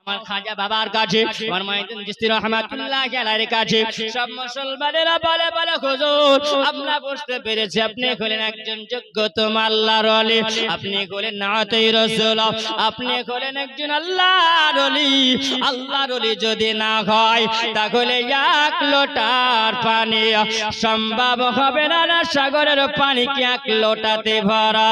আমার খাজা বাবার কাছে, আমার মুঈনুদ্দিন চিশতি রাহমাতুল্লাহি আলাইহির কাছে সব মুসলমানেরা বলে বলে হুজুর আমরা বুঝতে পেরেছি আপনি হলেন একজন যোগ্যতম আল্লাহর ওলি, আপনি হলেন নাতেই রাসূল, আপনি হলেন একজন আল্লাহর ওলি। আল্লাহর ওলি যদি না হয় তাহলে এক লোটার পানি সম্ভব হবে না, না সাগরের পানি কি এক লোটাতে ভরা?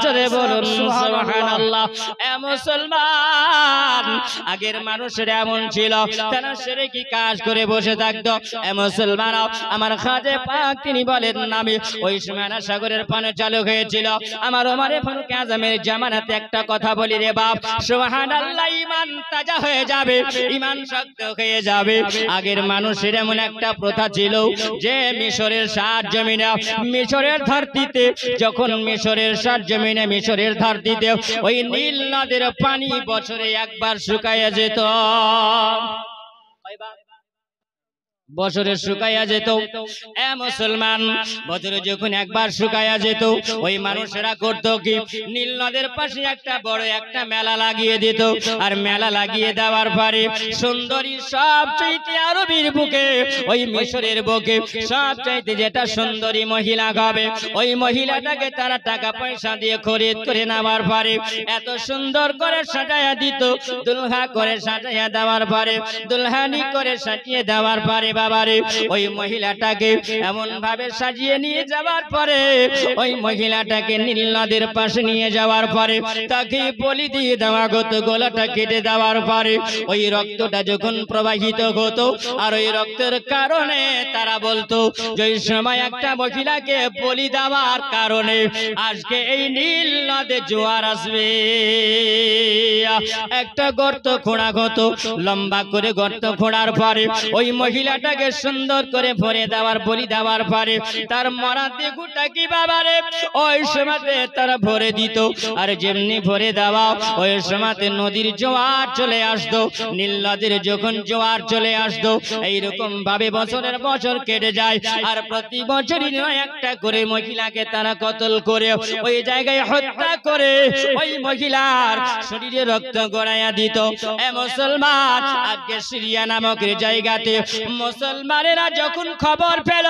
জোরে বলুন সুবহানাল্লাহ। এ মুসলমান, আগের মানুষের এমন ছিল তারা শিরকি কাজ করে বসে থাকতো। এ মুসলমান, আমার খাজা পাক তিনি বলেন আমি ওই সময় না সাগরের পানি চালু হয়েছিল। আমার ওমরে ফারুক আজমের জামানাতে একটা কথা বলি রে বাপ, সুবহানাল্লাহ, ঈমান তাজা হয়ে যাবে, ঈমান শক্ত হয়ে যাবে। আগের মানুষের এমন একটা প্রথা ছিল যে মিশরের সাত জমিনে, মিশরের ধরতিতে, যখন মিশরের সাত জমিনে, মিশরের ধরতিতে ওই নীল নদের পানি বছরে একবার শুকাইয়া যেত। বছরে শুকাইয়া যেত। এ মুসলমান, বছরে যখন একবার শুকাইয়া যেত ওই মানুষেরা করতো কি, নীল নদের পাশে একটা বড় একটা মেলা লাগিয়ে দিত। আর মেলা লাগিয়ে দেওয়ার পরে সুন্দরী সবচাইতে আরবের বুকে, ওই মিশরের বুকে সবচাইতে যেটা সুন্দরী মহিলা হবে ওই মহিলাটাকে তারা টাকা পয়সা দিয়ে খরিদ করে নেওয়ার পরে এত সুন্দর করে সাজাইয়া দিত। দুলহা করে সাজাইয়া দেওয়ার পরে, দুলহানি করে সাজিয়ে দেওয়ার পরে বাবারে ওই মহিলাটাকে এমন ভাবে সাজিয়ে নিয়ে যাওয়ার পরে, ওই মহিলাটাকে নীল নদের পাশে নিয়ে যাওয়ার পরে তাকে বলি দিয়ে দেওয়া হতো। গলাটা কেটে দেওয়ার পরে ওই রক্তটা যখন প্রবাহিত হতো, আর ওই রক্তের কারণে তারা বলতো যে ওই সময় একটা মহিলাকে বলি দেওয়ার কারণে আজকে এই নীল নদে জোয়ার আসবে। একটা গর্ত খোঁড়া হতো, লম্বা করে গর্ত খোঁড়ার পরে ওই মহিলাটাকে সুন্দর করে ভরে দেওয়ার, বলি দেওয়ার পরে তার মরা দেহটা কি বাবারে ওই সময়তে তারা ভরে দিত। আর যেমনি ভরে দেওয়া ওই সময়তে নদীর জোয়ার চলে আসতো। নীল নদীর যখন জোয়ার চলে আসতো এইরকম ভাবে বছরের বছর কেটে যায়। আর প্রতি বছরই একটা করে মহিলাকে তারা কতল করে ওই জায়গায় হত্যা করে ওই মহিলার শরীরে রক্ত গড়াইয়া দিত। এ মুসলমান, আজকে সিরিয়া নামক জায়গাতে মুসলমানেরা যখন খবর পেল,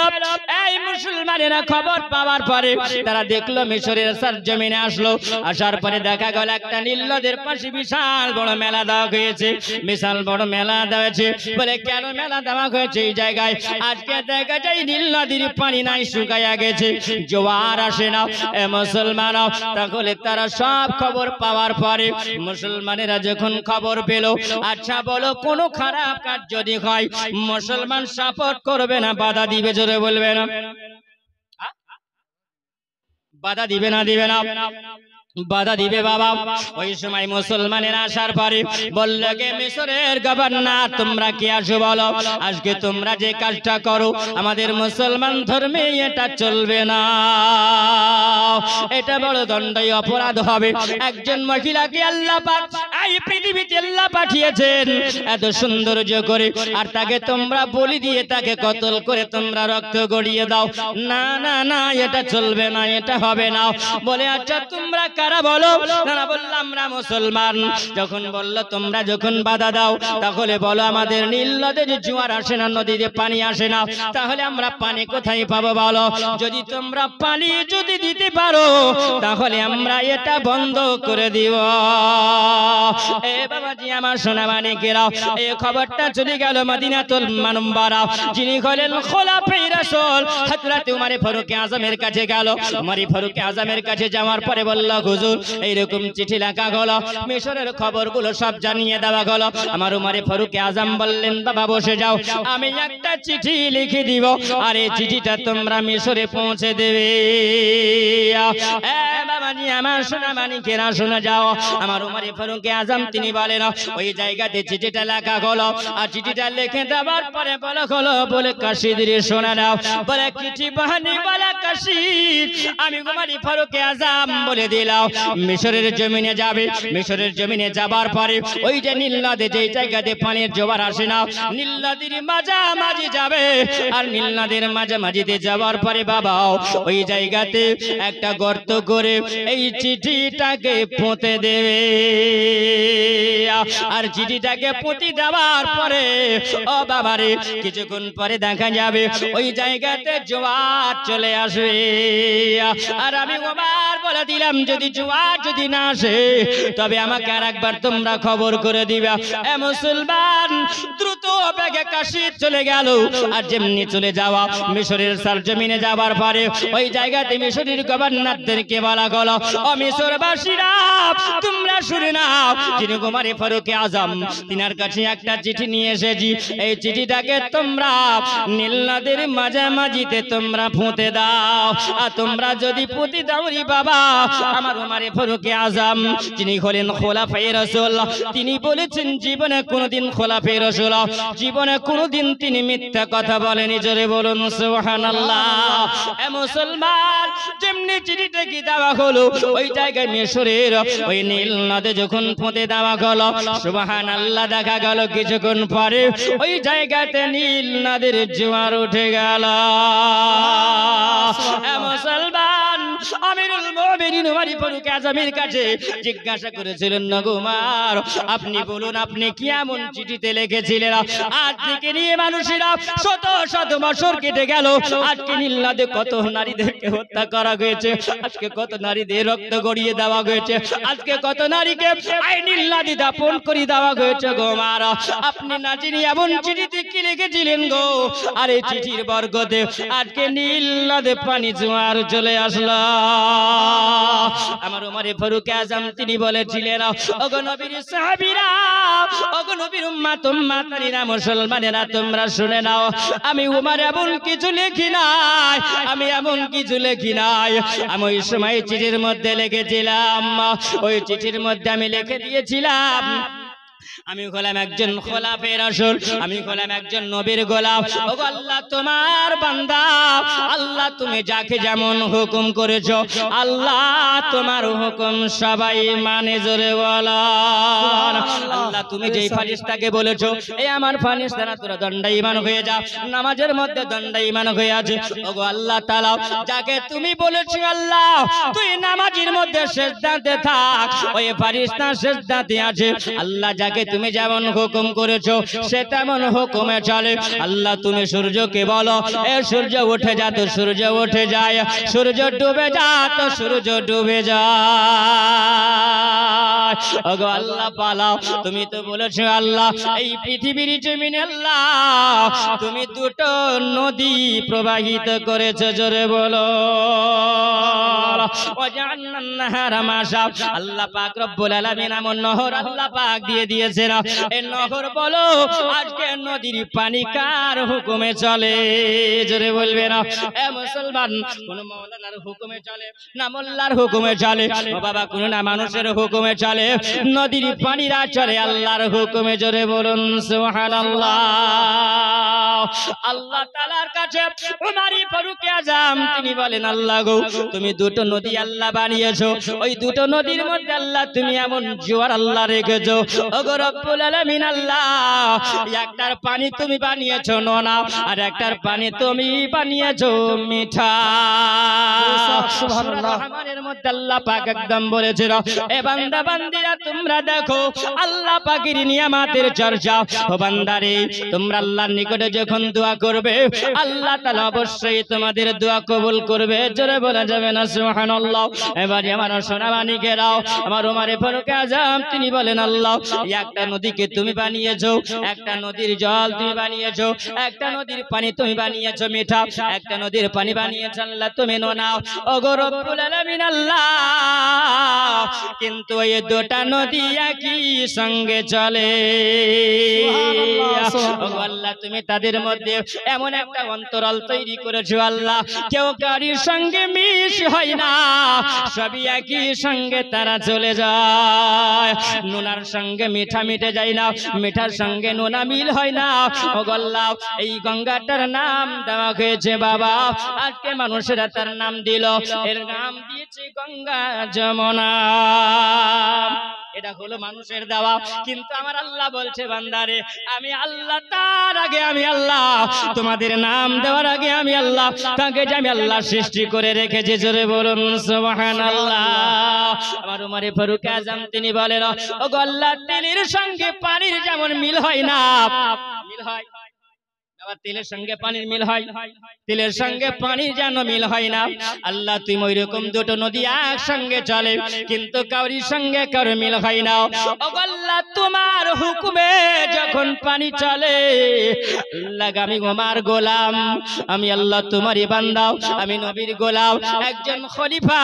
এই মুসলমানেরা খবর পাওয়ার পরে তারা দেখলো মিশরের সরজমিনে আসলো। আসার পরে দেখা গেল একটা নীল নদের পাশে বিশাল বড় মেলা দেওয়া হয়েছে। বিশাল বড় মেলা দেওয়াছে বলে কেন মেলা দেওয়া হয়েছে এই জায়গায়? আজকে দেখা যায় নীল নদীর পানি নাই, শুকাইয়া গেছে, জোয়ার আসে না। এ মুসলমান, তাহলে তারা সব খবর পাওয়ার পরে মুসলমানেরা যখন খবর পেল, আচ্ছা বলো কোনো খারাপ কাজ যদি হয় মুসলমান সাপোর্ট করবে না বাধা দিবে? জোরে বলবে না, বাধা দিবে না? দিবে না, বাধা দিবে বাবা। ওই সময় মুসলমানেরা আসার পরে বলল গে মিশরের গভর্নর তোমরা কি আসো বলো, আজকে তোমরা যে কাজটা করো আমাদের মুসলমান ধর্মে এটা চলবে না, এটা বড় দণ্ডনীয় অপরাধ হবে। একজন মহিলাকে আল্লাহ পাক এই পৃথিবীতে আল্লাহ পাঠিয়েছেন এত সৌন্দর্য করে, আর তাকে তোমরা বলি দিয়ে তাকে কতল করে তোমরা রক্ত গড়িয়ে দাও। না না না, এটা চলবে না, এটা হবে না। বলে আচ্ছা তোমরা কারা বলো? না বললাম আমরা মুসলমান। যখন বললো তোমরা যখন বাধা দাও তাহলে বলো আমাদের নীল নদে যে জোয়ার আসে না, নদীতে পানি আসে না, তাহলে আমরা পানি কোথায় পাবো বলো? যদি তোমরা পানি যদি দিতে পারো তাহলে আমরা এটা বন্ধ করে দিব। এ বাবাজি আমার সোনা মানিকেরা, এই খবরটা চলে গেল মদিনাতুল মুনাওয়ারা, যিনি হলেন খোলাফায়ে রাসূল হযরত উমর ফারুক আজমের কাছে গেল। উমর ফারুক আজমের কাছে যাওয়ার পরে বলল হুজুর এইরকম চিঠি লেখা হলো, মিশরের খবরগুলো সব জানিয়ে দেওয়া হলো। আমার উমর ফারুক আজম বললেন বাবা বসে যাও, আমি একটা চিঠি লিখে দিব, আর এই চিঠিটা তোমরা মিশরে পৌঁছে দেবে। এ বাবাজি আমার সোনা মানিকেরা শুনে যাও, আমার উমর ফারুক আজম তিনি বলেন ওই জায়গাতে চিঠিটা লেখা হলো। আর চিঠিটা লিখে দেওয়ার পরে বলা হলো বলে কাশিদের শোনা নাও, বলে চিঠি বাহানি বলা কাশিদ আমি উমর ফারুক আজম বলে দিলাম মিশরের জমিনে যাবে। মিশরের জমিনে যাবার পরে ওই যে নীল নদে যে জায়গাতে পানির জোয়ার আসে না, নীল নদীর মাঝামাঝি যাবে। আর নীল নদীর মাঝামাঝিতে যাওয়ার পরে বাবা ওই জায়গাতে একটা গর্ত করে এই চিঠিটাকে পুঁতে দেবে। আর চিঠিটাকে পুঁতে দেওয়ার পরে ও বাবারে কিছুক্ষণ পরে দেখা যাবে ওই জায়গাতে জোয়ার চলে আসবে। আর আমি ওবার বলে দিলাম যদি জোয়ার যদি না আসে তবে আমাকে আর একবার তোমরা খবর করে দিবা। এ মুসলমান দ্রুত বেগে কাশি চলে গেল। আর যেমনি চলে যাওয়া মিশরের সরজমিনে যাবার পরে ওই জায়গাতে মিশরের গভর্নরদেরকে বলা গেল, ও মিশরবাসীরা তোমরা শুনে নাও, যিনি কুমারে ফারুক আজম তিনার কাছে একটা চিঠি নিয়ে এসেছি। এই চিঠিটাকে তোমরা নীল নদের মাঝামাঝিতে তোমরা পুঁতে দাও। আর তোমরা যদি পুঁতে দাও রে বাবা, আমার কুমারে ফারুক আজম যিনি হলেন খোলাফায়ে রাসূল, তিনি বলেছেন জীবনে কোনোদিন খোলাফায়ে রাসূল জীবনে কোনোদিন তিনি মিথ্যা কথা বলেনি। জোরে বলুন সুবহানাল্লাহ। এ মুসলমান যেমনি চিঠিটা কি দেওয়া হলো ওই জায়গায় মিশরের ওই নীল নদে যখন পুঁতে দেওয়া হলো, সুবহানাল্লাহ, দেখা গেল কিছুক্ষণ পরে ওই জায়গাতে নীল নদের জোয়ার উঠে গেল। এ মুসলমান আমিরুল মুমিনিন ওমর ফারুক আজমের কাছে জিজ্ঞাসা করেছিলেন, নগমার আপনি বলুন আপনি কি এমন চিঠিতে লিখেছিলেন আজ থেকে নিয়ে মানুষেরা শত শত বছর কেটে গেল, আজকে নীল নদে কত নারীদেরকে হত্যা করা হয়েছে, আজকে কত নারীদের রক্ত গড়িয়ে দেওয়া হয়েছে, আজকে কত নারীকে এই নীল নদে দাফন করে দেওয়া হয়েছে গো মার, আপনি না জানি এমন চিঠিতে কি লিখেছিলেন গো? আর এই চিঠির বরকতে আজকে নীল নদে পানি জোয়ার চলে আসলো। আমার ওমর ফারুক আজম তিনি বলেছিলেন, ওগো নবীর সাহাবীরা, ওগো নবীর উম্মত-উম্মাতানিরা, মুসলমানেরা তোমরা শুনে নাও, আমি ওমর এমন কিছু লিখি নাই, আমি এমন কিছু লিখি নাই। আমি ওই সময় চিঠির মধ্যে লিখেছিলাম, ওই চিঠির মধ্যে আমি লিখে দিয়েছিলাম আমি হলাম একজন খোলাফায়ে রাসূল, আমি হলাম একজন নবীর গোলাম। ওগো আল্লাহ তোমার বান্দা, আল্লাহ তুমি যাকে যেমন হুকুম করেছো আল্লাহ তোমার হুকুম সবাই মানে। জোরে বলো আল্লাহ তুমি যেই ফারিস্তাকে বলেছো এই আমার ফারিস্তারা তোরা দণ্ডায়মান হয়ে যা, নামাজের মধ্যে দণ্ডায়মান হয়ে আছে। ওগো আল্লাহ তাআলা যাকে তুমি বলেছো আল্লাহ তুই নামাজের মধ্যে সিজদাতে থাক, ওই ফারিস্তা সিজদাতে আছে। আল্লাহ যাকে তুমি যেমন হুকুম করেছো সে তেমন হুকুমে চলে। আল্লাহ তুমি সূর্যকে বলো এ সূর্য উঠে যা, তো সূর্য উঠে যায়, সূর্য ডুবে যা, তো সূর্য ডুবে যায়। ওগো আল্লাহ পালাও তুমি তো বলেছো আল্লাহ এই পৃথিবীর জমিনে আল্লাহ তুমি দুটো নদী প্রবাহিত করেছো। জোরে বলো আল্লাহ পাক রব্বুল আলামিন এমন নহর আল্লাহ পাক দিয়ে দিয়েছেন, এই নহর বলো আজকে নদীর পানি কার হুকুমে চলে? জোরে বলবে না এ মুসলমান, কোন মাওলানার হুকুমে চলে না মোল্লার হুকুমে চলে, ও বাবা কোন না মানুষের হুকুমে চলে, নদীর পানিরা চলে আল্লাহর হুকুমে। জোরে বলুন সুবহানাল্লাহ। আল্লাহ তাআলার কাছে ওমর ফারুক আজম তিনি বলেন, আল্লাহ গো তুমি দুটো নদী আল্লাহ বানিয়েছো, ওই দুটো নদীর মধ্যে আল্লাহ তুমি এমন জোয়ার আল্লাহ রেখেছো। ওগো রব্বুল আলামিন আল্লাহ একটার পানি তুমি বানিয়েছো নোনা, আর একটার পানি তুমি বানিয়েছো মিঠা। সুবহানাল্লাহ। রহমানের মধ্যে আল্লাহ পাক একদম বলেছিল, এ বান্দা বান্দিরা তোমরা দেখো আল্লাহ পাকের নিয়ামতের চর্চা। ও বান্দারে তোমরা আল্লাহর নিকটে যখন দোয়া করবে আল্লাহ তাআলা অবশ্যই তোমাদের দোয়া কবুল করবে। জোরে বলা যাবে না সুবহানাল্লাহ। এবারে আমার সোনামানিকেরাও আমার ওমর ফারুক আজম তিনি বলেন, আল্লাহ একটা নদীকে তুমি বানিয়েছো, একটা নদীর জল তুমি বানিয়েছো, একটা নদীর পানি তুমি বানিয়েছো মিঠা, একটা নদীর পানি বানিয়েছো আল্লাহ তুমি নোনা। ওগো রব্বুল আলামিন আল্লাহ কিন্তু এই দুটো নদী একই সঙ্গে চলে। ওগো আল্লাহ তুমি তাদের মধ্যে এমন একটা অন্তরাল তৈরি করেছো আল্লাহ কেউ কারোর সঙ্গে মিশ হয় না, সবই একই সঙ্গে তারা চলে যায়। নোনার সঙ্গে মিঠা মিটে যায় না, মিঠার সঙ্গে নোনা মিল হয় না। ওগো আল্লাহ এই গঙ্গাটার নাম দেওয়া হয়েছে বাবা, আজকে মানুষেরা তার নাম দিল, এর নাম দিয়েছে গঙ্গা যমুনা। এটা হলো মানুষের দেওয়া। কিন্তু আমার আল্লাহ বলছে বান্দারে আমি আল্লাহ, তার আগে আমি আল্লাহ, তোমাদের নাম দেওয়ার আগে আমি আল্লাহ, তাকে যে আমি আল্লাহ সৃষ্টি করে রেখেছি। জোরে বলুন সুবহানাল্লাহ। আমার উমরে ফারুক আজম তিনি বলেন, ও গো আল্লাহ, তেলের সঙ্গে পানির যেমন মিল হয় না, মিল হয় তেলের সঙ্গে পানির মিল হয়, তেলের সঙ্গে পানির যেন মিল হয় না। আল্লাহ তুমি ওই রকম দুটো নদী একসঙ্গে চলে কিন্তু কাউরির সঙ্গে কারো মিল হয় না। ও আল্লাহ, তোমার হুকুমে যখন পানি চলে, আল্লাহ আমি ওমার গোলাম, আমি আল্লাহ তোমারই বান্দা, আমি নবীর গোলাম, একজন খলিফা।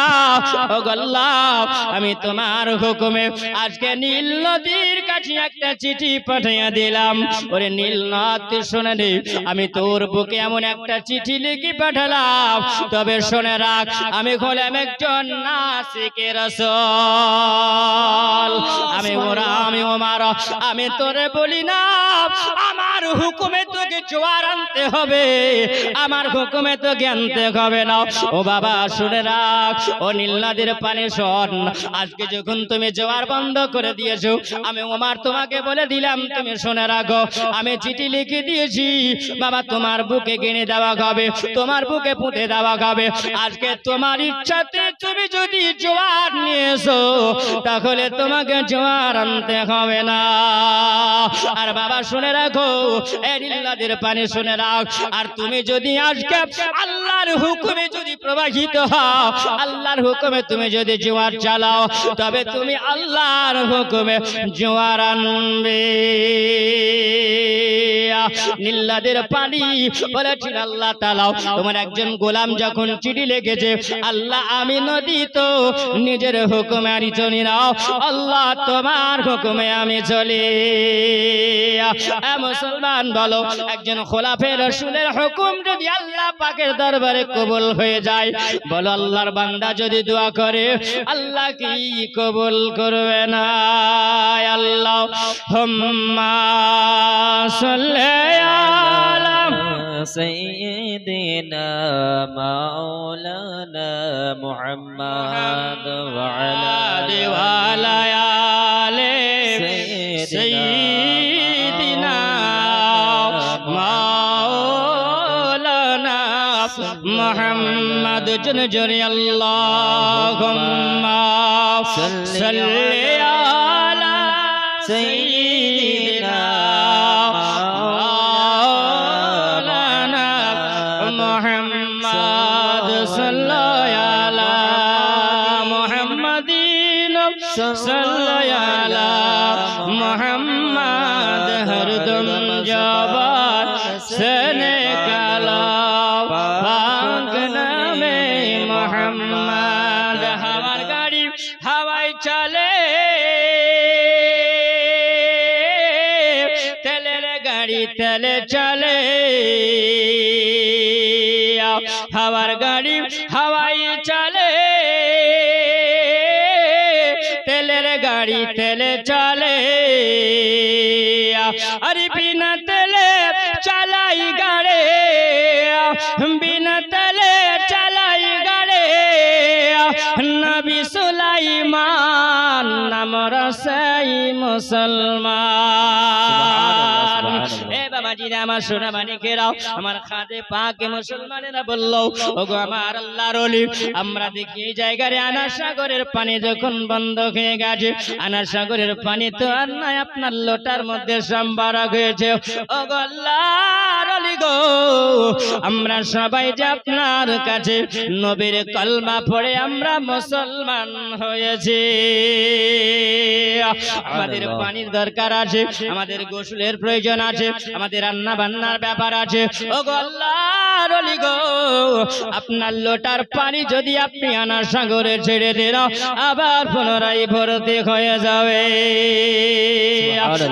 ও আল্লাহ, আমি তোমার হুকুমে আজকে নীল নদীর কাছে একটা চিঠি পাঠিয়ে দিলাম। ওরে নীল নদ শুনে নে, আমি তোর বুকে এমন একটা চিঠি লিখে পাঠালাম, তবে শুনে রাখ আমি হলাম একজন নাসিকে রাসূল। আমি ওমর, আমি তোরে বলি না আমার হুকুমে তোকে জোয়ার আনতে হবে, আমার হুকুমে তোকে আনতে হবে না। ও বাবা শুনে রাখ, ও নীল নদীর পানি শোন, আজকে যখন তুমি জোয়ার বন্ধ করে দিয়েছো, আমি ওমর তোমাকে বলে দিলাম তুমি শুনে রাখো, আমি চিঠি লিখে দিয়েছি বাবা, তোমার বুকে গেনে দেওয়া হবে, তোমার বুকে পুঁতে দেওয়া হবে। আজকে তোমার ইচ্ছাতে তুমি যদি জোয়ার নিয়ে এসো, তাহলে তোমাকে জোয়ার আনতে হবে না। আর বাবা শুনে রাখো, এই নীল নদীর পানি শুনে রাখ, আর তুমি যদি আজকে আল্লাহর হুকুমে যদি প্রবাহিত হও, আল্লাহর হুকুমে তুমি যদি জোয়ার চালাও, তবে তুমি আল্লাহর হুকুমে জোয়ার আনবে। নীল নদীর পানি বলেছেন আল্লাহ তাআলা, তোমার একজন গোলাম যখন চিঠি লিখেছে, আল্লাহ আমি নদী তো নিজের হুকুমে আমি চলি না, আল্লাহ তোমার হুকুমে আমি চলি। মুসলমান বলো, একজন খোলাফে রাসূলের হুকুম যদি আল্লাহ পাকের দরবারে কবুল হয়ে যায়, বলো আল্লাহর বান্দা যদি দোয়া করে আল্লাহ কি কবুল করবে না? আল্লাহুম্মা সাল্লি আলা سيدنا مولانا محمد وعلى آل سيدنا مولانا محمد جنجري اللهم صل على سيدنا محمد صلى على محمدين صلى على محمد हर दम जबान से निकाला पाक नामे मोहम्मद। हमार गाड़ी हवाई चले, तेलेर गाड़ी तेले चले, हवार गाड़ी हवाई चले, तेलेर गाड़ी तेले चले। अरे बिना तेले चलाई गाड़े, बिना तेले चलाई गाड़े, नबी सुलाइमान नाम रसाई मुसलमान। ए बाबा जी ने আমার সোনা মানিকেরাও, আমার খাদে পাকে মুসলমানেরা বলল, ওগো আমার আল্লাহর ওলি, আমরা দেখি এই জায়গায় আনার সাগরের পানি যখন বন্ধ হয়ে গেছে, আনার সাগরের পানি তো আর নাই, আপনার লোটার মধ্যে সম্ভার হয়েছে। ওগো আল্লাহর ওলি গো, আমরা সবাই যে আপনার কাছে নবীর কলমা পড়ে আমরা মুসলমান হয়েছি, আমাদের পানির দরকার আছে, আমাদের গোসলের প্রয়োজন আছে, আমাদের রান্না বান্নার ব্যাপার আছে। ওগো আল্লাহর ওলি গো, আপনার লোটার পানি যদি আপনি আনার সাগরে ছেড়ে দেন, আবার পুনরায় ভর্তি হয়ে যাবে।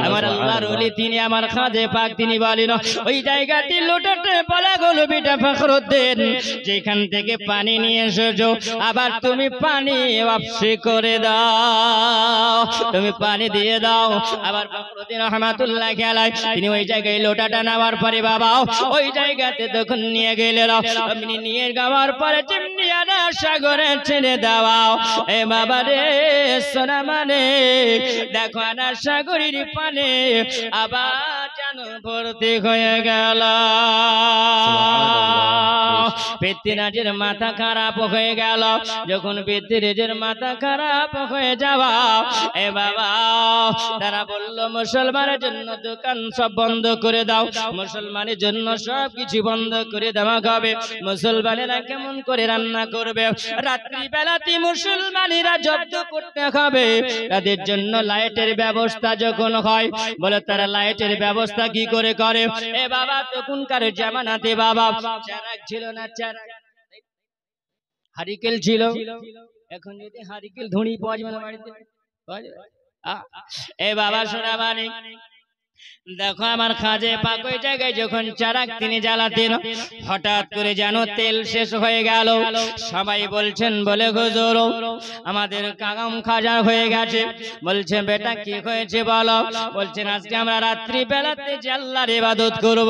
আমার আল্লাহর ওলি তিনি আমার খাদে পাক তিনি বলেন, ওই জায়গাটি লোটাতে বলা গেল বিটা ফখরুদ্দিন, যেখান থেকে পানি নিয়ে এসেছো আবার তুমি পানি ওয়াপসি করে দাও, তুমি পানি দিয়ে দাও। আবার ফখরুদ্দিন রহমাতুল্লাহ আলাইহি তিনি ওই জায়গায় লোটাটা নেওয়ার পরে বাবা ওই জায়গাতে তখন নিয়ে গেলেন আপনি নিয়ে যাওয়ার পরে যেমনি আনা সাগরে ছেড়ে দেওয়াও এ বাবা রে সোনা মানে দেখো আনা সাগরের পানে আবার যেন ভর্তি হয়ে গেল পেত্তিরাজের মাথা খারাপ হয়ে গেল যখন পেত্তিরাজের মাথা খারাপ হয়ে যাওয়া এ বাবা তারা বলল মুসলমানের জন্য দোকান সব বন্ধ করে দাও মুসলমানের জন্য সব কিছু বন্ধ করে দেওয়া হবে মুসলমানেরা কেমন করে রান্না করবে রাত্রি বেলাতে মুসলমানেরা জব্দ করতে হবে তাদের জন্য লাইটের ব্যবস্থা যখন হয় বলে তারা লাইটের ব্যবস্থা কি করে করে এ বাবা তখনকার জামানাতে বাবা চারাক ছিল না চারাক হারিকেল ছিল এখন যদি হারিকেল ধুনি পাওয়া যাবে না বাড়িতে এ বাবা শোনা মানে দেখো আমার খাজে পাক ওই জায়গায় যখন চারাক তিনি জ্বালাতেন হঠাৎ করে যেন তেল শেষ হয়ে গেল সবাই বলছেন বলে হুজুর আমাদের কাগাম খাজা হয়ে গেছে বলছে বেটা কি হয়েছে বলো বলছেন আজকে আমরা রাত্রি বেলাতে যে আল্লাহর ইবাদত করব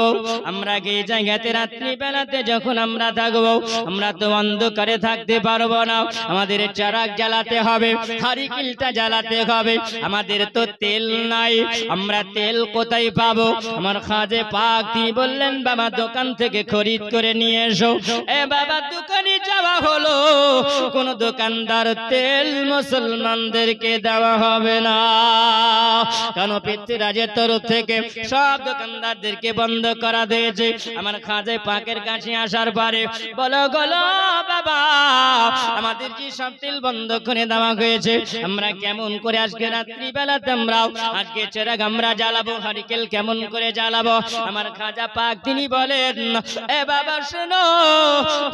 আমরা কি এই জায়গাতে রাত্রি বেলাতে যখন আমরা থাকব আমরা তো অন্ধকারে থাকতে পারবো না আমাদের চারাক জ্বালাতে হবে হারিকেলটা জ্বালাতে হবে আমাদের তো তেল নাই আমরা তেল কোথায় পাবো আমার খাজে পাক তিনি বললেন বাবা দোকান থেকে খরিদ করে নিয়ে এসো এ বাবা দোকানে যাওয়া হলো কোন দোকানদার তেল মুসলমানদেরকে দেওয়া হবে না কারণ পেত্তিরাজের তরফ থেকে সব দোকানদারদেরকে বন্ধ করা দিয়েছে আমার খাজে পাকের কাছে আসার পরে বলো গলো বাবা আমাদের যে সব তেল বন্ধ করে দেওয়া হয়েছে আমরা কেমন করে আজকে রাত্রি বেলাতে আমরাও আজকে চেরাগ আমরা জ্বালাবো হারিকেল কেমন করে জ্বালাবো আমার খাজা পাক তিনি বলেন এ বাবা শোনো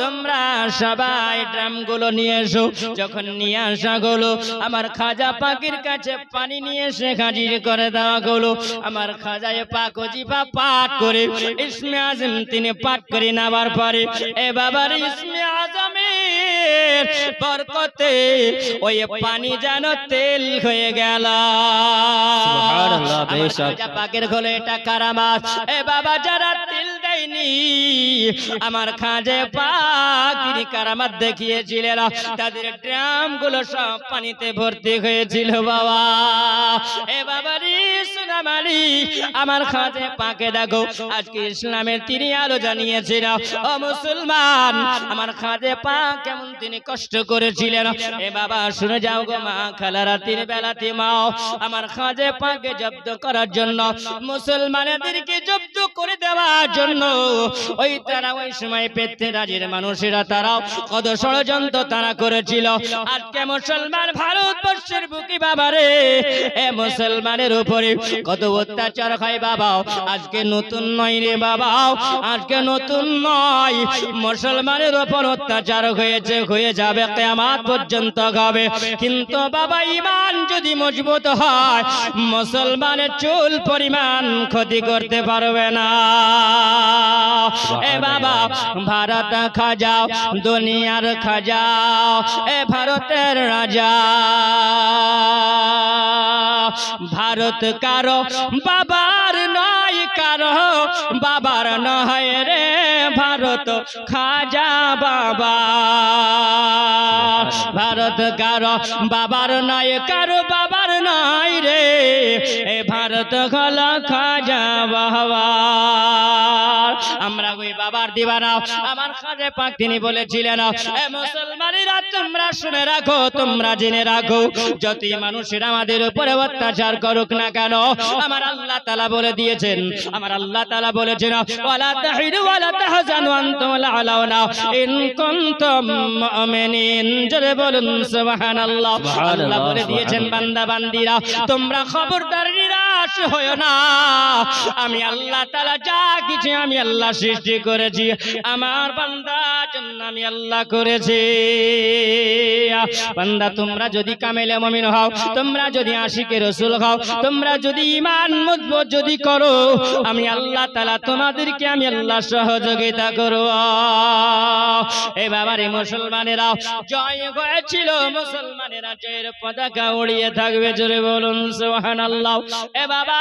তোমরা সবাই ড্রামগুলো নিয়ে এসো যখন নিয়ে আসা হলো আমার খাজা পাকের কাছে পানি নিয়ে এসে হাজির করে দেওয়া হলো আমার খাজায় পাক ওজিফা পাঠ করে ইসমে আজম তিনি পাঠ করে নেওয়ার পরে এ বাবার ইসমে আজমের বরকতে ওই পানি যেন তেল হয়ে গেল সুবহানাল্লাহ বেশক খাজা পাকের হলো এটা কারামাত এ বাবা যারা তেল দেয়নি আমার খাজা পাক তিনি কারামাত দেখিয়েছিলেন তাদের ড্রাম গুলো সব পানিতে ভর্তি হয়েছিল বাবা এ বাবা রে সোনা মালিক আমার খাজা পাকে দেখো আজকে ইসলামের তিনি আলো জানিয়েছেন ও মুসলমান আমার খাজা পাক কেমন তিনি কষ্ট করেছিলেন এ বাবা শুনে যাও গো মা খালা রাতের বেলাতে মা আমার খাজা পাকে জব্দ করার জন্য মুসলমানদেরকে জব্দ করে দেওয়ার জন্য ওই তারা ওই সময় পেত্তিরাজের মানুষেরা তারাও কত ষড়যন্ত্র তারা করেছিল আজকে মুসলমান ভারতবর্ষের বুকে বাবা রে এ মুসলমানের উপরে কত অত্যাচার হয় বাবা আজকে নতুন নয় রে বাবা আজকে নতুন নয় মুসলমানের উপর অত্যাচার হয়েছে হয়ে যাবে কিয়ামত পর্যন্ত হবে কিন্তু বাবা ঈমান যদি মজবুত হয় মুসলমানের চুল পরিমাণ ক্ষতি করতে পারবে না এ বাবা ভারত খাজাও দুনিয়ার খাজাও এ ভারতের রাজা ভারত কারো বাবার নয় কারো বাবার নয় রে ভারত খাজা বাবা ভারত কারো বাবার নয় কারো বাবার নয় রে এ ভারত হলো খাজা বাবা আমরা ওই বাবার দিবানা আমার খাজা পাক তিনি বলেছিলেন এ মুসলমানেরা তোমরা শুনে রাখো তোমরা জেনে রাখো যতই মানুষেরা আমাদের উপরে অত্যাচার করুক না কেন আমার আল্লাহ তাআলা বলে দিয়েছেন আমার আল্লাহ তাআলা বলেছেন ওয়ালা তাহিনু ওয়ালা তাহজানু আনতুম লা'লাউনা ইন কুনতুম মুমিনিন জোরে বলুন সুবহানাল্লাহ আল্লাহ বলে দিয়েছেন বান্দা বান্দীরা তোমরা খবরদার নিরাশ হয়ো না আমি আল্লাহ তাআলা যা কিছু আমি আল্লাহ সৃষ্টি করেছি আমার বান্দার জন্য আমি আল্লাহ করেছি বান্দা তোমরা যদি কামেলে মুমিন হও তোমরা যদি আশিকে রাসূল হও তোমরা যদি ঈমান মজবুত যদি করো আমি আল্লাহ তাআলা তোমাদেরকে আমি আল্লাহ সহযোগিতা করব এ বাবারে মুসলমানেরা জয় হয়েছিল মুসলমানেরা জয়ের পতাকা উড়িয়ে থাকবে জোরে বলুন সুবহানাল্লাহ এ বাবা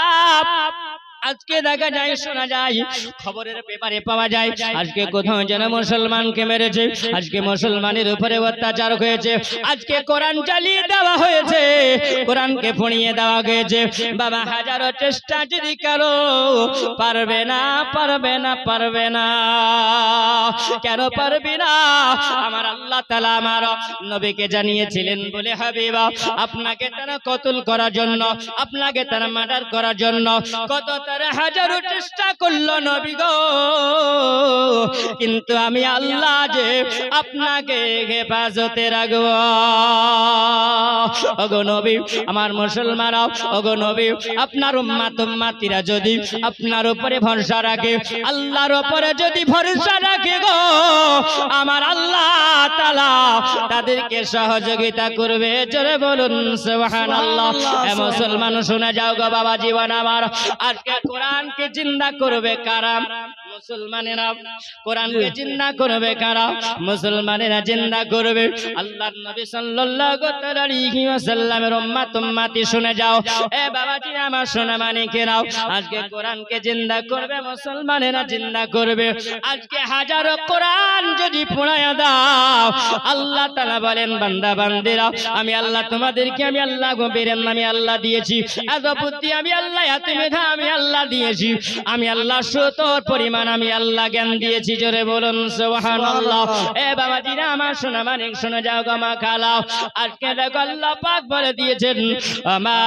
আজকে দেখা যায়, শোনা যায়, খবরের পেপারে পাওয়া যায়, আজকে কোথাও যেন মুসলমানকে মেরেছে, আজকে মুসলমানের উপরে অত্যাচার হয়েছে, আজকে কোরআন জ্বালিয়ে দেওয়া হয়েছে, কোরআনকে পুড়িয়ে দেওয়া হয়েছে। বাবা, হাজারো চেষ্টা যদি করো, পারবে না, পারবে না, পারবে না। কেন পারবে না? আমার আল্লাহ তাআলা আমার নবীকে জানিয়েছিলেন বলে, হাবিবা, আপনাকে তারা কতল করার জন্য, আপনাকে তারা মার্ডার করার জন্য কত তারা হাজারো চেষ্টা করলো নবী গো, কিন্তু আমি আল্লাহ যে আপনাকে হেফাজতে রাখবো। ওগো নবী, আমার মুসলমানরা, ওগো নবী, আপনার উম্মত উম্মতিরা যদি আপনার উপরে ভরসা রাখে, আল্লাহর উপরে যদি ভরসা রাখে গো, আমার আল্লাহ তাআলা তাদেরকে সহযোগিতা করবে। জোরে বলুন সুবহানাল্লাহ। এ মুসলমান শুনে যাও গো বাবা, জীবন আমার, আজকে কোরআনকে জিন্দা করবে কারা? মুসলমানেরা। কোরআনকে জিন্দা করবে কারা? মুসলমানেরা জিন্দা করবে। আল্লাহর নবী সাল্লাল্লাহু আলাইহি ওয়াসাল্লামের উম্মত উম্মতি শুনে যাও, এ বাবাজি আমার সোনা মানিকেরাও, আজকে কোরআনকে জিন্দা করবে মুসলমানেরা, জিন্দা করবে। আজকে হাজারো কোরআন যদি পোড়ায়া দাও, আল্লাহ তাআলা বলেন, বান্দা বান্দিরা, আমি আল্লাহ তোমাদেরকে, আমি আল্লাহ গভীরের আমি আল্লাহ দিয়েছি, এত বুদ্ধি আমি আল্লাহ, এত মেধা আমি আল্লাহ দিয়েছি, আমি আল্লাহ সতর পরিমাণ আমি আল্লাহ জ্ঞান দিয়েছি। জোরে বলুন সুবহানাল্লাহ। এ বাবাজিরা আমার সোনা মানিক শুনে যাও গো মা খালাও, আজকে দেখো আল্লাহ পাক বলে দিয়েছেন, আমা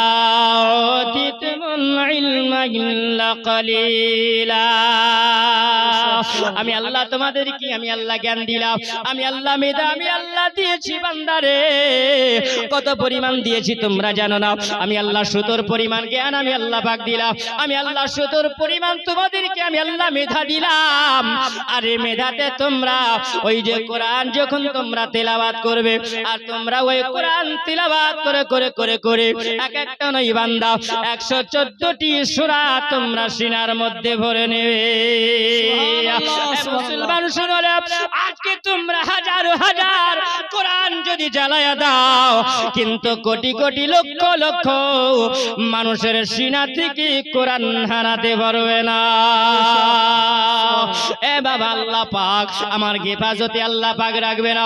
উতিতুল ইলমা ইল্লা কালিলা। আমি আল্লাহ তোমাদেরকে, আমি আল্লাহ জ্ঞান দিলাম, আমি আল্লাহ মেধা আমি আল্লাহ দিয়েছি বান্দারে। কত পরিমাণ দিয়েছি তোমরা জানো না? আমি আল্লাহ সতর পরিমাণ জ্ঞান আমি আল্লাহ পাক দিলাম, আমি আল্লাহ সতর পরিমাণ তোমাদেরকে আমি আল্লাহ মেধা দিলাম। আরে মেধাতে তোমরা ওই যে কোরআন যখন তোমরা তেলাওয়াত করবে, আর তোমরা ওই কোরআন তেলাওয়াত করে করে করে করে এক একটা নয় বান্দা 114টি সূরা তোমরা সিনার মধ্যে ভরে নেবে। মুসলমান শুনলে, আজকে তোমরা হাজার হাজার কোরআন যদি জ্বালায়া দাও, কিন্তু কোটি কোটি লক্ষ লক্ষ মানুষের সিনা থেকে কোরআন হারাতে পারবে না। এ বাবা, আল্লাহ পাক আমার হেফাজতে আল্লাহ পাক রাখবে না।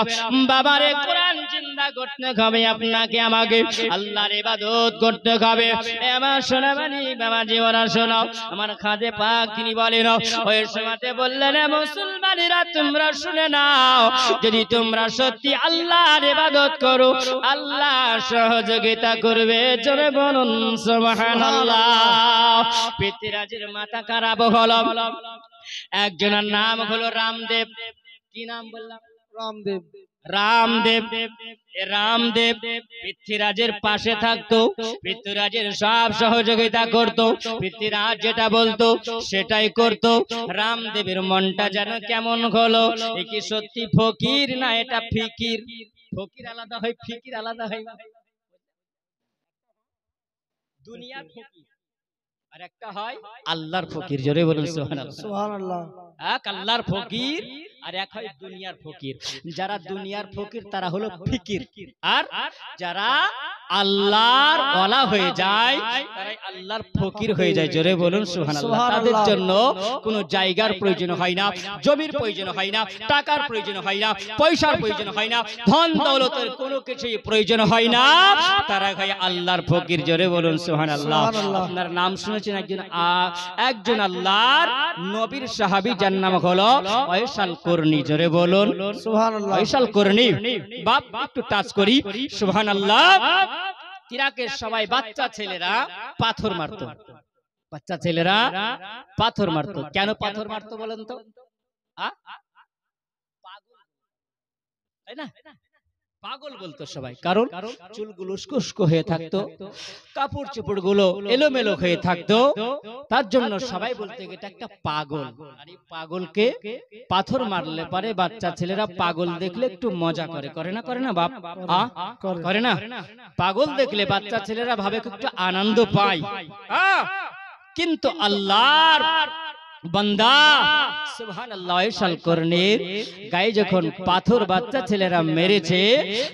বাবারে, কোরআন জিন্দা করতে হবে আপনাকে আমাকে, আল্লাহর ইবাদত করতে হবে। এ আমার সোনা মানি বাবা, জীবন শোনাও, আমার খাদে পাক তিনি বলেন, ওই সময়তে বললেন, মুসলমানেরা তোমরা শুনে নাও, যদি তোমরা সত্যি আল্লাহর ইবাদত করো, আল্লাহ সহযোগিতা করবে। জোরে বলুন সুবহানাল্লাহ। পৃথ্বীরাজের মাথা খারাপ হলো, একজনের নাম হলো রামদেব। কি নাম বললাম? রামদেব। রামদেব, রামদেব পৃথ্বীরাজের পাশে থাকতো, পৃথ্বীরাজের সব সহযোগিতা করত, পৃথ্বীরাজ যেটা বলতো সেটাই করত। রামদেবের মনটা যেন কেমন হলো, এ কি সত্যি ফকির না এটা ফিকির? ফকির আলাদা হয়, ফিকির আলাদা হয়। দুনিয়ার ফকির আর একটা হয় আল্লাহর ফকির। জোরে বলুন সুবহানাল্লাহ। এক আল্লাহর ফকির আর এক হয় দুনিয়ার ফকির। যারা দুনিয়ার ফকির তারা হলো ফিকির, আর যারা আল্লাহর ওয়ালা হয়ে যায় তারাই আল্লাহর ফকির হয়ে যায়। জোরে বলুন সুবহানাল্লাহ। তাদের জন্য কোনো জায়গার প্রয়োজন হয় না, জমির প্রয়োজন হয় না, টাকার প্রয়োজন হয় না, পয়সার প্রয়োজন হয় না, ধন দৌলতের কোনো কিছুই প্রয়োজন হয় না, তারা হয় আল্লাহর ফকির। জোরে বলুন সুবহানাল্লাহ। আপনার নাম শুনেছেন একজন আল্লাহর নবীর সাহাবী, যার নাম হলো ওয়াইসাল করনি। জোরে বলুন সুবহানাল্লাহ। ওয়াইসাল করনি, বাপ একটু টাচ করি সুবহানাল্লাহ। ইরাকের সবাই বাচ্চা ছেলেরা পাথর মারতো, বাচ্চা ছেলেরা পাথর মারতো। কেন পাথর মারতো বলেন তো? পাগল, তাই না? পাগল বলতো সবাই, কারণ চুলগুলো উস্কো হয়ে থাকতো, কাপড় চোপড় গুলো এলোমেলো হয়ে থাকতো, তার জন্য সবাই বলতো এটা একটা পাগল। আর এই পাগলকে পাথর মারলে পারে বাচ্চা ছেলেরা পাগল দেখলে একটু মজা করে, করে না? করে না বাপ? করে না? পাগল দেখলে বাচ্চা ছেলেরা ভাবে একটু আনন্দ পায়। কিন্তু আল্লাহর বান্দা সুবহানাল্লাহ ঈশাল কর্ণের গায়ে যখন পাথর বাচ্চা ছেলেরা মেরেছে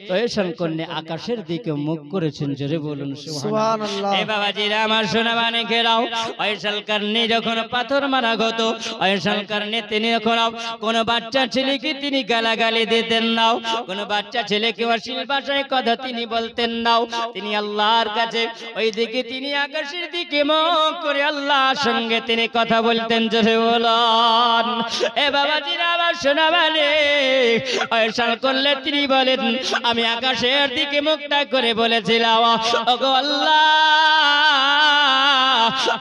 তো ঈশাল কর্ণে আকাশের দিকে মুখ করেছেন জোরে বলুন সুবহানাল্লাহ এ বাবাজিরা আমার সোনা মানিকেরাও ঈশাল কর্ণে যখন পাথর মারা হতো ঈশাল কর্ণে তিনি যখন কোন বাচ্চা ছেলেকে তিনি গালাগালি দিতেন না কোন বাচ্চা ছেলেকে অশ্লীল ভাষায় কথা তিনি বলতেন না তিনি আল্লাহর কাছে ওই দিকে তিনি আকাশের দিকে মুখ করে আল্লাহর সঙ্গে তিনি কথা বলতেন জোরে বলুন এ বাবাজিরা আমার সোনা মানিক ঈশাল করলে তিনি বলেন আমি আকাশের দিকে মুখটা করে বলেছিলাম ওগো আল্লাহ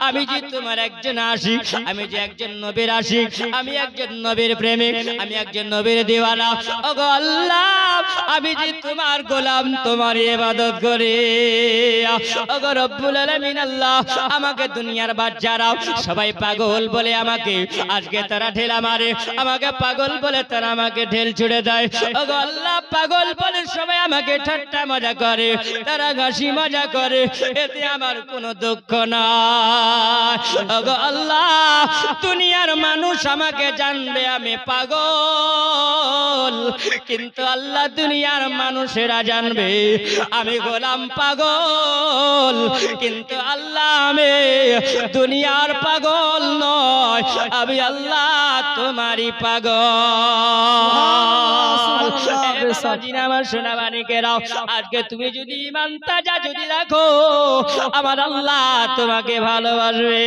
আমি যে তোমার একজন আশিক আমি যে একজন নবীর আশিক আমি একজন নবীর প্রেমিক আমি একজন নবীর দিওয়ানা ওগো আল্লাহ আমি যে তোমার গোলাম তোমার ইবাদত করি ওগো রব্বুল আলামিন আল্লাহ আমাকে দুনিয়ার বাচ্চারা সবাই পাগল বলে আমাকে আজকে তারা ঢেলা মারে আমাকে পাগল বলে তারা আমাকে ঢেল ছুড়ে দেয় ওগো আল্লাহ পাগল বলে সবাই আমাকে ঠাট্টা মজা করে তারা হাসি মজা করে এতে আমার কোনো দুঃখ না ওগো আল্লাহ দুনিয়ার মানুষ আমাকে জানবে আমি পাগল কিন্তু আল্লাহ দুনিয়ার মানুষেরা জানবে আমি গোলাম পাগল কিন্তু আল্লাহ আমি দুনিয়ার পাগল নয় আমি আল্লাহ তোমারই পাগল আমার সোনা মানিকেরাও আজকে তুমি যদি ঈমান তাজা যদি রাখো আমার আল্লাহ তোমাকে ভালোবাসবে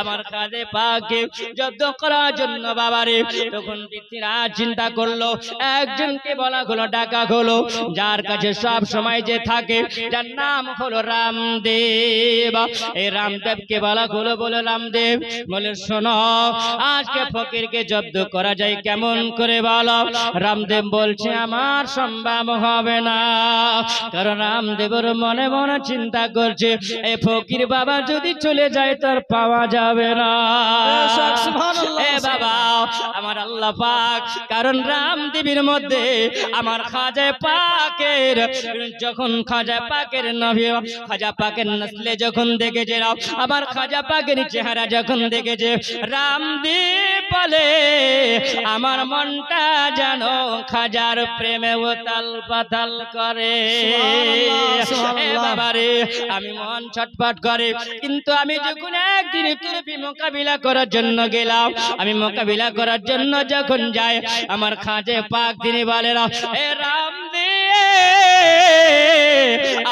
আমার কাজে পাকে জব্দ করার জন্য বাবারে তখন পৃথ্বীরাজ চিন্তা করলো একজনকে বলা হলো ডাকা হলো যার কাছে সব সময় যে থাকে যার নাম হলো রামদেব এই রামদেবকে বলা হলো বলে রামদেব বলে শোনো আজকে ফকিরকে জব্দ করা যায় কেমন করে বলো রামদেব বলছে আমার সম্ভব হবে না কারণ রামদেবের মনে মনে চিন্তা করছে এই ফকির বাবা যদি চলে যায় তার পাওয়া যাবে না এ বাবা আমার আল্লাহ পাক কারণ রামদেবের মধ্যে আমার খাজা পাকের যখন খাজা পাকের নবী খাজা পাকের নসলে যখন দেখেছে আমার খাজা পাকের চেহারা যখন দেখেছে রামদেব বলে আমার মনটা জানো খাজার প্রেমে উতাল পাতাল করে এ বাবারে আমি মন ছটফট করে কিন্তু আমি যখন একদিন তুরফি মোকাবিলা করার জন্য গেলাম আমি মোকাবিলা করার জন্য যখন যাই আমার খাজে পাক তিনি বলেন এ রামদেব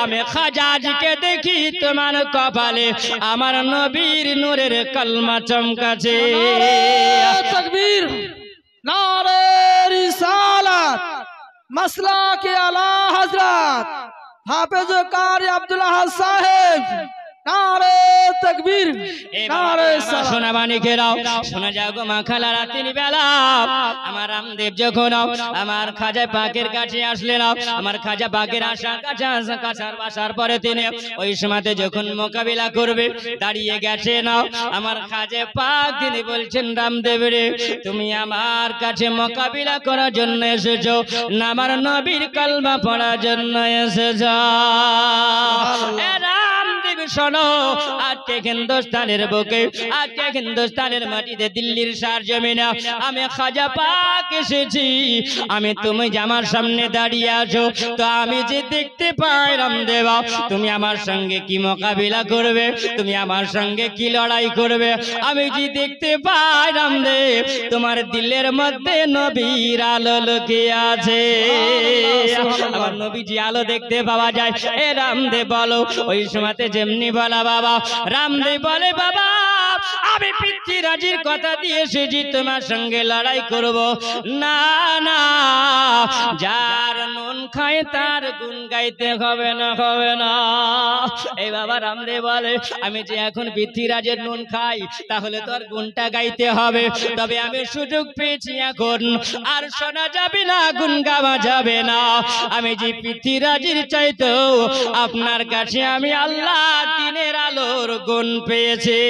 আমি খাজাজিকে দেখি তোমার কপালে আমার নবীর নূরের কলমা চমকাছে তাকবীর নারে রিসালাত মাসলাকে আলা হযরত হাফেজ কারি আব্দুল্লাহ সাহেব নারে তাকবীর নারে সোনা মানিকেরাও শোনা যাও গো মা খালারা তিন বেলা আমার রামদেব যখন আমার খাজা পাকের কাছে আসলেন আমার খাজা পাকের কাছার বাসার পরে তিনি ওই সময়তে যখন মোকাবিলা করবে দাঁড়িয়ে গেছে না আমার খাজা পাক তিনি বলছেন রামদেব রে তুমি আমার কাছে মোকাবিলা করার জন্য এসেছো না আমার নবীর কলমা পড়ার জন্য এসেছো শোনো আজকে হিন্দুস্তানের বুকে আজকে হিন্দুস্তানের মাটিতে দিল্লির সার জমিনে আমি খাজা পাক এসেছি আমি তুমি যে আমার সামনে দাঁড়িয়ে আছো তো আমি যে দেখতে পাই রামদেব তুমি আমার সঙ্গে কি মোকাবিলা করবে তুমি আমার সঙ্গে কি লড়াই করবে আমি যে দেখতে পাই রামদেব তোমার দিলের মধ্যে নবীর আলো লুকিয়ে আছে আমার নবীজি আলো দেখতে পাওয়া যায় এ রামদেব বলো ওই সময়তে যেমনি বলা বাবা রামদেব বলে বাবা আমি পৃথ্বীরাজের কথা দিয়ে এসেছি তোমার সঙ্গে লড়াই করব না না যার নুন খায় তার গুণ গাইতে হবে না এই বাবা রামদেব বলে আমি যে এখন পৃথ্বীরাজের নুন খাই তাহলে তোর গুণটা গাইতে হবে তবে আমি সুযোগ পেয়েছি এখন আর শোনা যাবে না গুণ গাওয়া যাবে না আমি যে পৃথ্বীরাজের চাইতেও আপনার কাছে আমি আল্লাহ দিনের আলোর গুণ পেয়েছি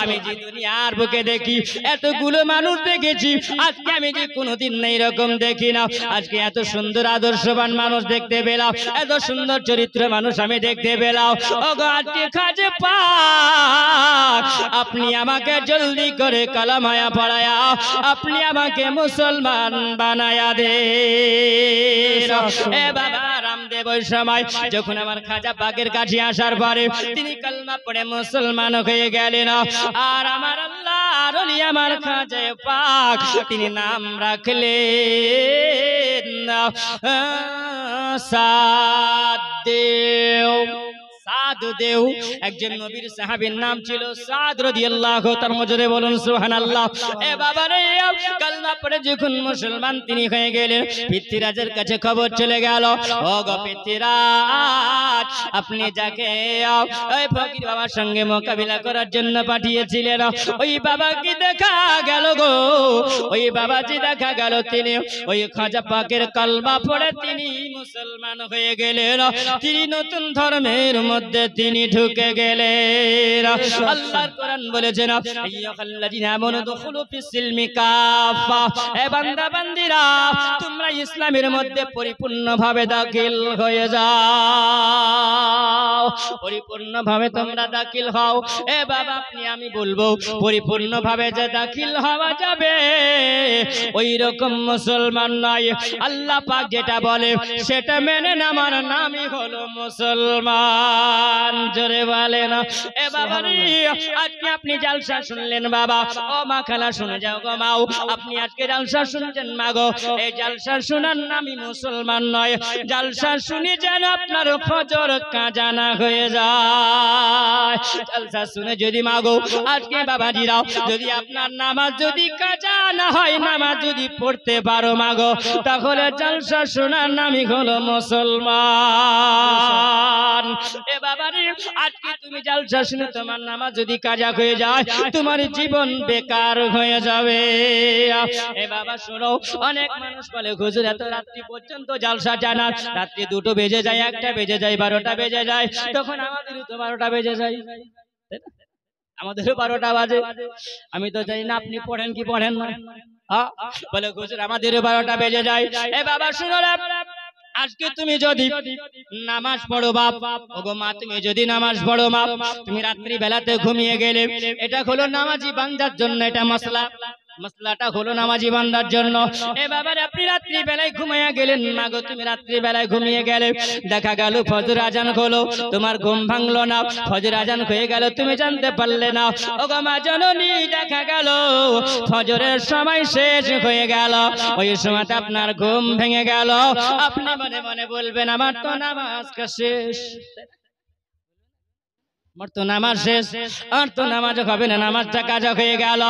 আমি যে দুনিয়ার বুকে দেখি এতগুলো মানুষ দেখেছি আজকে আমি যে কোনোদিন এই রকম দেখি না আজকে এত সুন্দর আদর্শবান মানুষ দেখতে পেলাম এত সুন্দর চরিত্র মানুষ আমি দেখতে পেলাম ওগো আজকে খাজা পাক আপনি আমাকে জলদি করে কালামায়া পড়ায়া আপনি আমাকে মুসলমান বানায়া দে। এ বাবা রামদেব ওই সময় যখন আমার খাজা পাকের কাছে আসার পরে তিনি কালমা পড়ে মুসলমান হয়ে গেলেন। আর আমার আল্লাহ আর ওলি আমার খাজা পাক তিনি নাম রাখলেন সাদেও। সাদ দেও একজন নবীর সাহাবীর নাম ছিল সাদ রাদিয়াল্লাহু তাআলা মজরে বলুন সুবহানাল্লাহ। এ বাবা রে কালমা পড়ে যখন মুসলমান তিনি হয়ে গেলেন পৃথ্বীরাজের কাছে খবর চলে গেল, ও গো পৃথ্বীরাজ আপনি যাকে ওই ফকির বাবার সঙ্গে মোকাবিলা করার জন্য পাঠিয়েছিলেন ওই বাবা কি দেখা গেল গো? ওই বাবাজি দেখা গেল তিনি ওই খাজা পাকের কালমা পড়ে তিনি মুসলমান হয়ে গেলেন, তিনি নতুন ধর্মের মধ্যে তিনি ঢুকে গেলেন। আল্লাহর কোরআন বলেছেন আইয়ুহাল্লাযীনা আমানু দুখুলু ফিস-সিলমি কাফা, এ বান্দা বান্দীরা তোমরা ইসলামের মধ্যে পরিপূর্ণভাবে দাখিল হয়ে যাও, পরিপূর্ণভাবে তোমরা দাখিল হও। এ বাবা আপনি আমি বলবো পরিপূর্ণভাবে যে দাখিল হওয়া যাবে ওই রকম মুসলমান নয়। আল্লাহ পাক যেটা বলে সেটা মেনে নেওয়ার নামই হলো মুসলমান। জোরে বলে না এ বাবা রে আজকে আপনি জালসা শুনলেন বাবা, ও মা খালা শুনে যাও গো মাও, আপনি আজকে জালসা শুনছেন মা গো, এই জালসা শোনার নামই মুসলমান নয়। জালসা শুনে যেন আপনার ফজর কাজা না হয়ে যায়। জালসা শুনে যদি মা গো আজকে বাবাজিরাও যদি আপনার নামাজ যদি কাজা না হয়, নামাজ যদি পড়তে পারো মা গো, তাহলে জালসা শোনার নামই হলো মুসলমান। এ বাবা রে আজকে তুমি জালসা শুনে তোমার নামাজ যদি কাজা হয়ে যায় তোমার জীবন বেকার হয়ে যাবে। এ বাবা শোনো, অনেক মানুষ বলে হুজুর এত রাত্রি পর্যন্ত জালসা জানা, রাত্রি 2টো বেজে যায়, 1টা বেজে যায়, 12টা বেজে যায়, তখন আমাদেরও তো 12টা বেজে যায়, আমাদেরও 12টা বাজে। আমি তো জানি না আপনি পড়েন কি পড়েন না, বলে হুজুর আমাদেরও 12টা বেজে যায়। এ বাবা শুনো রে, আজকে তুমি যদি নামাজ পড়ো বাপ, ওগো মা তুমি যদি নামাজ পড়ো মা, তুমি রাত্রি বেলাতে ঘুমিয়ে গেলে এটা হলো নামাজি বান্দার জন্য, এটা মসলাটা হলো নামাজি বান্দার জন্য। এ বাবার আপনি রাত্রি বেলায় ঘুমিয়ে গেলেন মা গো, তুমি রাত্রি বেলায় ঘুমিয়ে গেলে দেখা গেল ফজর আজান হলো, তোমার ঘুম ভাঙলো না, ফজর আজান হয়ে গেল তুমি জানতে পারলে না, ওগো মা জননী দেখা গেল ফজরের সময় শেষ হয়ে গেল, ওই সময়টা আপনার ঘুম ভেঙে গেল, আপনি মনে মনে বলবেন আমার তো নামাজ শেষ, আমার তো নামাজ শেষ, আর তো নামাজ হবে না, নামাজটা কাজা হয়ে গেল।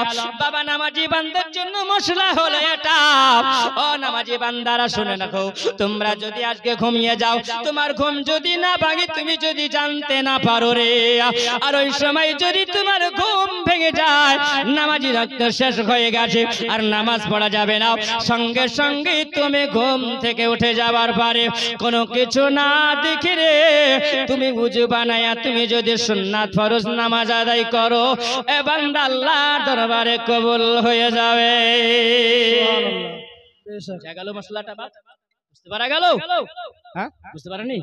বাবা নামাজি বান্দার জন্য মশলা হলো এটা। ও নামাজি বান্দারা শুনে রাখো, তোমরা যদি আজকে ঘুমিয়ে যাও, তোমার ঘুম যদি না ভাঙে, তুমি যদি জানতে না পারো রে, আর ওই সময় যদি তোমার ঘুম ভেঙে যায়, নামাজি রক্ত শেষ হয়ে গেছে আর নামাজ পড়া যাবে না, সঙ্গে সঙ্গে তুমি ঘুম থেকে উঠে যাবার পরে কোনো কিছু না দেখে রে তুমি উযু বানায়া তুমি যদি সুন্নাত ফরজ নামাজ আদায় করো, এ বান্দা আল্লাহর দরবারে কবুল হয়ে যাবে। গেল মশলাটা বুঝতে পারা গেল? হ্যাঁ বুঝতে পারেনি?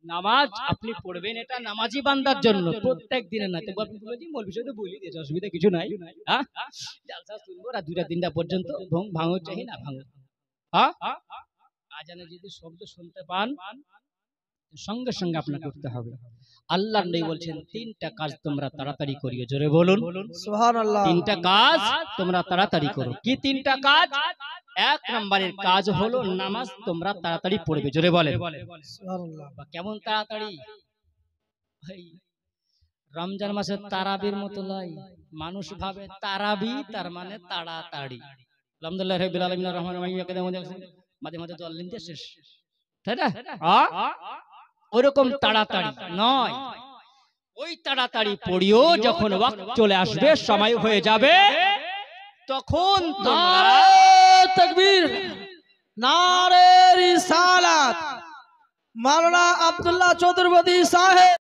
নামাজ আপনি পড়বেন এটা নামাজি বান্দার জন্য, প্রত্যেক দিনে না। তো মৌলভী সাহেব বলি দিয়েছে, অসুবিধা কিছু নাই। হ্যাঁ জালসা শুনবো আর 2টা 3টা পর্যন্ত ভাঙো চাই না ভাঙো। হ্যাঁ আজানে যদি শব্দ শুনতে পান সঙ্গে সঙ্গে আপনাকে করতে হবে। আল্লাহর নবী বলছেন 3টা কাজ তোমরা তাড়াতাড়ি করিও, জোরে বলুন সুবহানাল্লাহ। 3টা কাজ তোমরা তাড়াতাড়ি করো। কি 3টা কাজ? 1 নম্বরের কাজ হলো নামাজ তোমরা তাড়াতাড়ি পড়বে, জোরে বলেন সুবহানাল্লাহ। কেমন তাড়াতাড়ি? ভাই রমজান মাসে তারাবির মতো লয়, মানুষ ভাবে তারাবি তার মানে তাড়াতাড়ি। আলহামদুলিল্লাহ রাব্বিল আলামিন রহমান রহিম মাঝে মাঝে তো আল্লাহ দিয়ে শেষ, তাই না? ওরকম তাড়াতাড়ি নয়, ওই তাড়াতাড়ি পড়িও যখন ওয়াক্ত চলে আসবে, সময় হয়ে যাবে, তখন নারে তাকবীর, নারে রিসালাত, মাওলানা আব্দুল্লাহ চতুর্বেদী সাহেব।